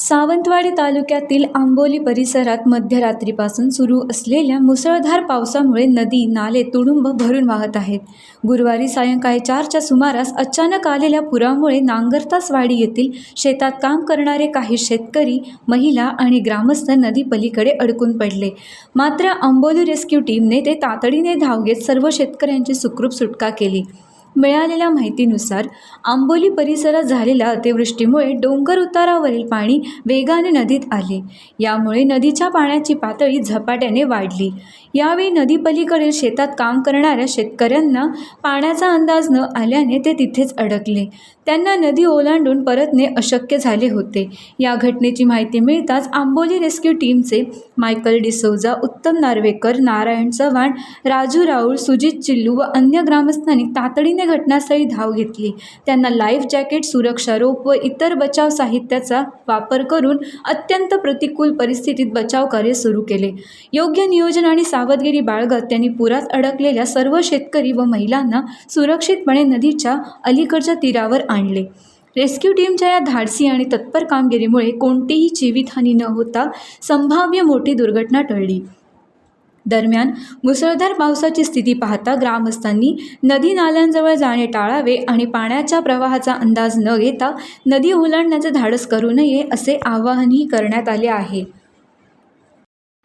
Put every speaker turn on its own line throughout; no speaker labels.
सावंतवाडी तालुक्यातील आंबोली परिसरात मध्यरात्रीपासून सुरू असलेल्या मुसळधार पावसामुळे नदी नाले तुडुंब भरून वाहत आहेत. गुरुवारी सायंकाळी 4च्या सुमारास अचानक आलेल्या पुरामुळे नांगरतासवाडी येथील शेतात काम करणारे काही शेतकरी, महिला आणि ग्रामस्थ नदीपलीकडे अडकून पडले. मात्र आंबोली रेस्क्यू टीमने ते तातडीने धाव घेत सर्व शेतकऱ्यांची सुखरूप सुटका केली. मिळालेल्या माहितीनुसार आंबोली परिसरात झालेल्या अतिवृष्टीमुळे डोंगर उतारावरील पाणी वेगाने नदीत आले. यामुळे नदीच्या पाण्याची पातळी झपाट्याने वाढली. यावेळी नदीपलीकडील शेतात काम करणाऱ्या शेतकऱ्यांना पाण्याचा अंदाज न आल्याने ते तिथेच अडकले. त्यांना नदी ओलांडून परतणे अशक्य झाले होते. या घटनेची माहिती मिळताच आंबोली रेस्क्यू टीमचे मायकल डिसोजा, उत्तम नार्वेकर, नारायण चव्हाण, राजू राऊळ, सुजित चिल्लू व अन्य ग्रामस्थांनी तातडीने घटनास्थळी धाव घेतली. त्यांना लाईफ जॅकेट, सुरक्षा रोप व इतर बचाव साहित्याचा वापर करून अत्यंत प्रतिकूल परिस्थितीत बचाव कार्य सुरू केले. योग्य नियोजन आणि सावधगिरी बाळगत त्यांनी पुरात अडकलेल्या सर्व शेतकरी व महिलांना सुरक्षितपणे नदीच्या अलीकडच्या तीरावर आणले. रेस्क्यू टीमच्या या धाडसी आणि तत्पर कामगिरीमुळे कोणतीही जीवितहानी न होता संभाव्य मोठी दुर्घटना टळली. दरम्यान मुसळधार पावसाची स्थिती पाहता ग्रामस्थांनी नदी नाल्यांजवळ जाणे टाळावे आणि पाण्याच्या प्रवाहाचा अंदाज न घेता नदी ओलांडण्याचे धाडस करू नये असे आवाहनही करण्यात आले आहे.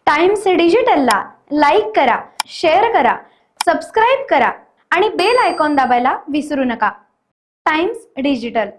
टाइम्स डिजिटलला लाईक करा, शेअर करा, सबस्क्राईब करा आणि बेल आयकॉन दाबायला विसरू नका. Times digital.